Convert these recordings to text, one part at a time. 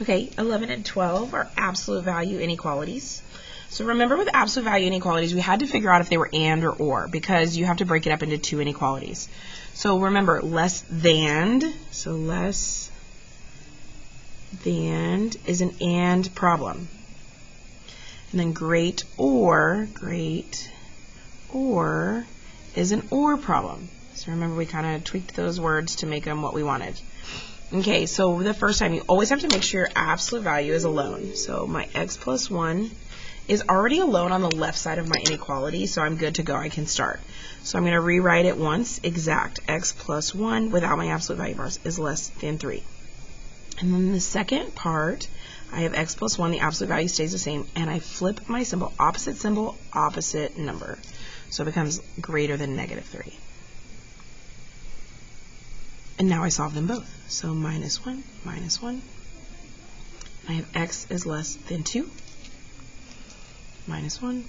Okay, 11 and 12 are absolute value inequalities. So remember with absolute value inequalities, we had to figure out if they were and or because you have to break it up into two inequalities. So remember, less than, so less than is an and problem. And then great or is an or problem. So remember, we kind of tweaked those words to make them what we wanted. Okay, so the first time, you always have to make sure your absolute value is alone. So my x plus 1 is already alone on the left side of my inequality, so I'm good to go. I can start. So I'm going to rewrite it once, exact. X plus 1 without my absolute value bars is less than 3. And then the second part, I have x plus 1, the absolute value stays the same, and I flip my symbol, opposite number. So it becomes greater than negative 3. And now I solve them both. So minus 1. I have x is less than 2. Minus 1.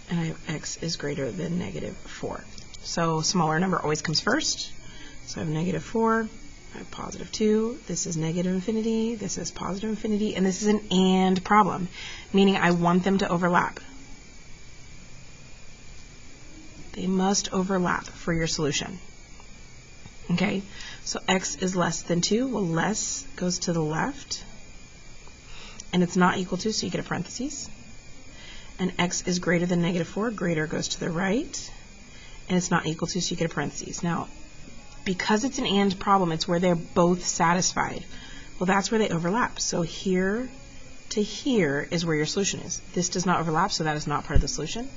And I have x is greater than negative 4. So smaller number always comes first. So I have negative 4. I have positive 2. This is negative infinity. This is positive infinity. And this is an and problem, meaning I want them to overlap. They must overlap for your solution. Okay, so x is less than 2. Well, less goes to the left, and it's not equal to, so you get a parentheses. And x is greater than negative 4. Greater goes to the right, and it's not equal to, so you get a parentheses. Now, because it's an and problem, it's where they're both satisfied. Well, that's where they overlap. So here to here is where your solution is. This does not overlap, so that is not part of the solution.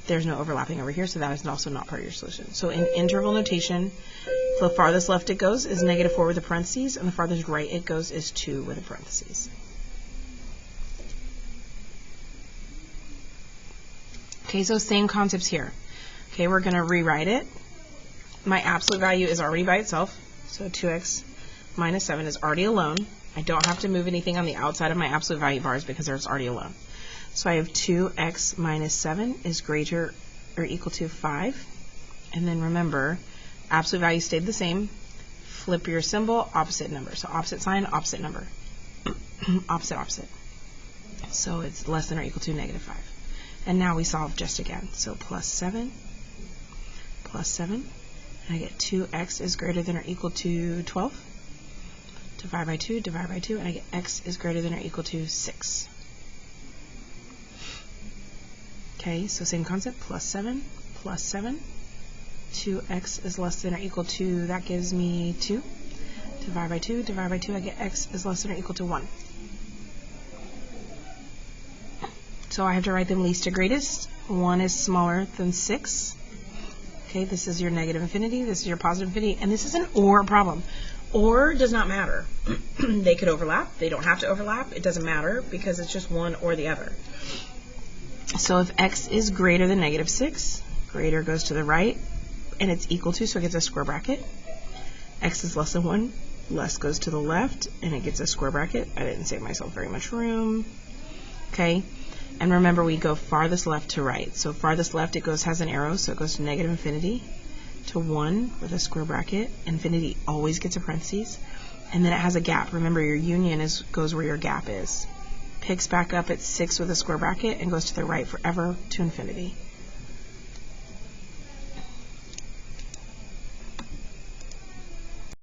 There's no overlapping over here, so that is also not part of your solution. So in interval notation, the farthest left it goes is negative 4 with a parentheses, and the farthest right it goes is 2 with a parentheses. Okay, so same concepts here. Okay, we're going to rewrite it. My absolute value is already by itself, so 2x minus 7 is already alone. I don't have to move anything on the outside of my absolute value bars because it's already alone. So I have 2x minus 7 is greater or equal to 5. And then remember, absolute value stayed the same. Flip your symbol, opposite number. So opposite sign, opposite number. opposite. So it's less than or equal to negative 5. And now we solve just again. So plus 7. And I get 2x is greater than or equal to 12. Divide by 2, and I get x is greater than or equal to 6. Okay, so same concept, plus 7. 2x is less than or equal to, that gives me 2. Divide by 2, I get x is less than or equal to 1. So I have to write them least to greatest. 1 is smaller than 6. Okay, this is your negative infinity, this is your positive infinity, and this is an or problem. Or does not matter. They could overlap, they don't have to overlap, it doesn't matter because it's just one or the other. So if x is greater than negative 6, greater goes to the right, and it's equal to, so it gets a square bracket. X is less than 1, less goes to the left, and it gets a square bracket. I didn't save myself very much room. Okay, and remember we go farthest left to right. So farthest left it goes, has an arrow, so it goes to negative infinity to 1 with a square bracket. Infinity always gets a parentheses, and then it has a gap. Remember your union goes where your gap is. Picks back up at 6 with a square bracket and goes to the right forever to infinity.